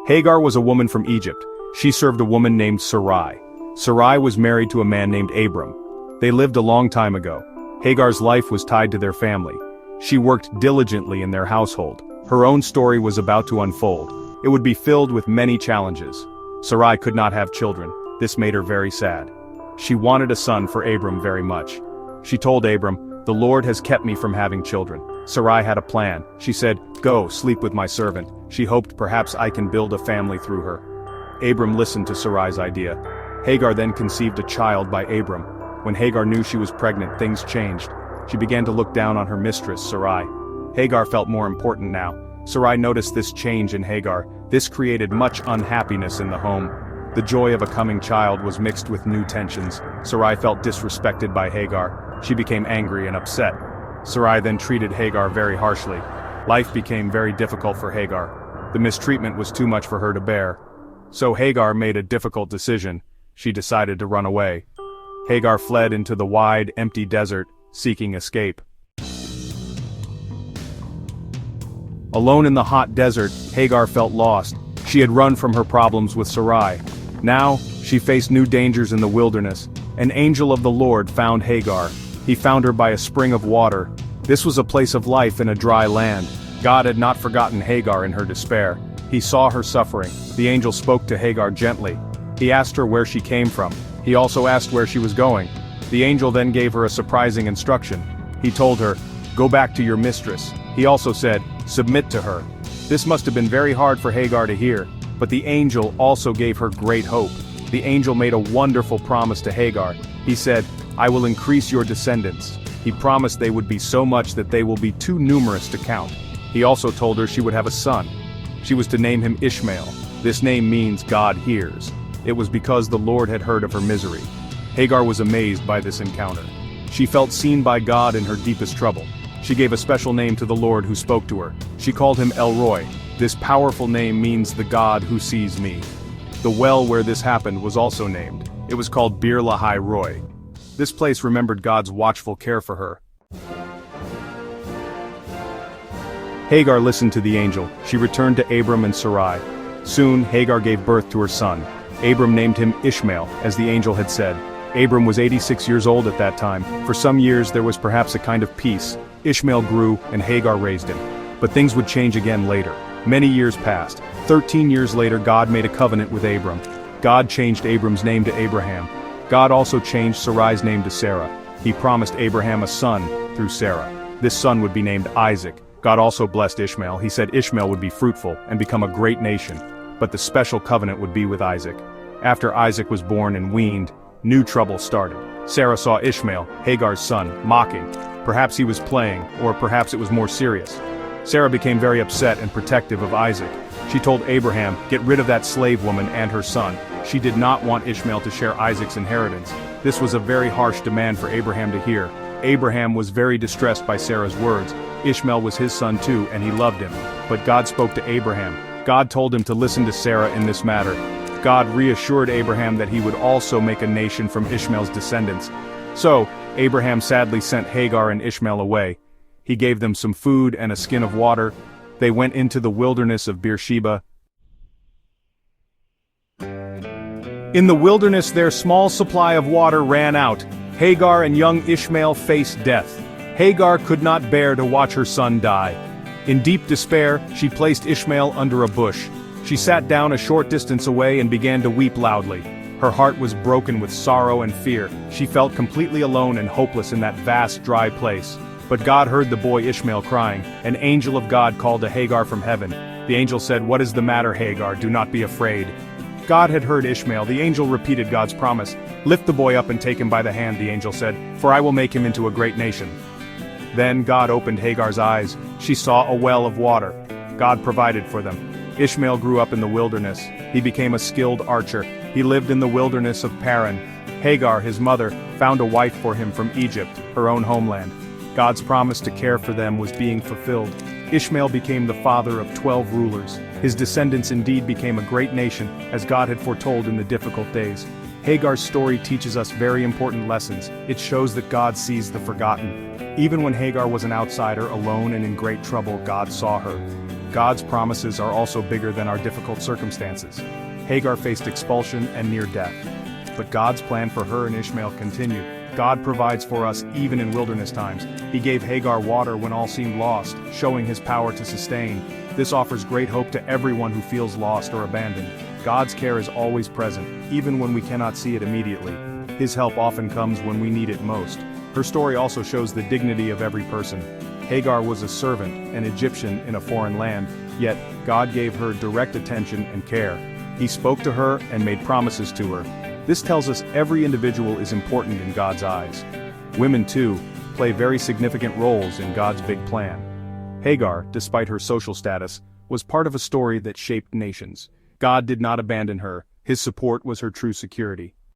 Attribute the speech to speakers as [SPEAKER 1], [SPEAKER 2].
[SPEAKER 1] Hagar was a woman from Egypt. She served a woman named Sarai. Sarai was married to a man named Abram. They lived a long time ago. Hagar's life was tied to their family. She worked diligently in their household. Her own story was about to unfold. It would be filled with many challenges. Sarai could not have children. This made her very sad. She wanted a son for Abram very much. She told Abram, "The Lord has kept me from having children." Sarai had a plan. She said, "Go, sleep with my servant." She hoped perhaps I can build a family through her. Abram listened to Sarai's idea. Hagar then conceived a child by Abram. When Hagar knew she was pregnant, things changed. She began to look down on her mistress, Sarai. Hagar felt more important now. Sarai noticed this change in Hagar. This created much unhappiness in the home. The joy of a coming child was mixed with new tensions. Sarai felt disrespected by Hagar. She became angry and upset. Sarai then treated Hagar very harshly. Life became very difficult for Hagar. The mistreatment was too much for her to bear. So Hagar made a difficult decision. She decided to run away. Hagar fled into the wide, empty desert, seeking escape. Alone in the hot desert, Hagar felt lost. She had run from her problems with Sarai. Now, she faced new dangers in the wilderness. An angel of the Lord found Hagar. He found her by a spring of water. This was a place of life in a dry land. God had not forgotten Hagar in her despair. He saw her suffering. The angel spoke to Hagar gently. He asked her where she came from. He also asked where she was going. The angel then gave her a surprising instruction. He told her, "Go back to your mistress." He also said, "Submit to her." This must have been very hard for Hagar to hear, but the angel also gave her great hope. The angel made a wonderful promise to Hagar. He said, "I will increase your descendants." He promised they would be so much that they will be too numerous to count. He also told her she would have a son. She was to name him Ishmael. This name means God hears. It was because the Lord had heard of her misery. Hagar was amazed by this encounter. She felt seen by God in her deepest trouble. She gave a special name to the Lord who spoke to her. She called him El Roi. This powerful name means the God who sees me. The well where this happened was also named. It was called Bir Lahai Roi. This place remembered God's watchful care for her. Hagar listened to the angel. She returned to Abram and Sarai. Soon, Hagar gave birth to her son. Abram named him Ishmael, as the angel had said. Abram was 86 years old at that time. For some years there was perhaps a kind of peace. Ishmael grew, and Hagar raised him. But things would change again later. Many years passed. 13 years later God made a covenant with Abram. God changed Abram's name to Abraham. God also changed Sarai's name to Sarah. He promised Abraham a son through Sarah. This son would be named Isaac. God also blessed Ishmael. He said Ishmael would be fruitful and become a great nation. But the special covenant would be with Isaac. After Isaac was born and weaned, new trouble started. Sarah saw Ishmael, Hagar's son, mocking. Perhaps he was playing, or perhaps it was more serious. Sarah became very upset and protective of Isaac. She told Abraham, "Get rid of that slave woman and her son." She did not want Ishmael to share Isaac's inheritance. This was a very harsh demand for Abraham to hear. Abraham was very distressed by Sarah's words. Ishmael was his son too, and he loved him. But God spoke to Abraham. God told him to listen to Sarah in this matter. God reassured Abraham that he would also make a nation from Ishmael's descendants. So, Abraham sadly sent Hagar and Ishmael away. He gave them some food and a skin of water. They went into the wilderness of Beersheba. In the wilderness their small supply of water ran out. Hagar and young Ishmael faced death. Hagar could not bear to watch her son die. In deep despair, she placed Ishmael under a bush. She sat down a short distance away and began to weep loudly. Her heart was broken with sorrow and fear. She felt completely alone and hopeless in that vast, dry place. But God heard the boy Ishmael crying. An angel of God called to Hagar from heaven. The angel said, "What is the matter, Hagar? Do not be afraid." God had heard Ishmael. The angel repeated God's promise. "Lift the boy up and take him by the hand," the angel said, "for I will make him into a great nation." Then God opened Hagar's eyes. She saw a well of water. God provided for them. Ishmael grew up in the wilderness. He became a skilled archer. He lived in the wilderness of Paran. Hagar, his mother, found a wife for him from Egypt, her own homeland. God's promise to care for them was being fulfilled. Ishmael became the father of 12 rulers. His descendants indeed became a great nation, as God had foretold in the difficult days. Hagar's story teaches us very important lessons. It shows that God sees the forgotten. Even when Hagar was an outsider, alone and in great trouble, God saw her. God's promises are also bigger than our difficult circumstances. Hagar faced expulsion and near death. But God's plan for her and Ishmael continued. God provides for us even in wilderness times. He gave Hagar water when all seemed lost, showing his power to sustain. This offers great hope to everyone who feels lost or abandoned. God's care is always present, even when we cannot see it immediately. His help often comes when we need it most. Her story also shows the dignity of every person. Hagar was a servant, an Egyptian in a foreign land, yet God gave her direct attention and care. He spoke to her and made promises to her. This tells us every individual is important in God's eyes. Women, too, play very significant roles in God's big plan. Hagar, despite her social status, was part of a story that shaped nations. God did not abandon her. His support was her true security.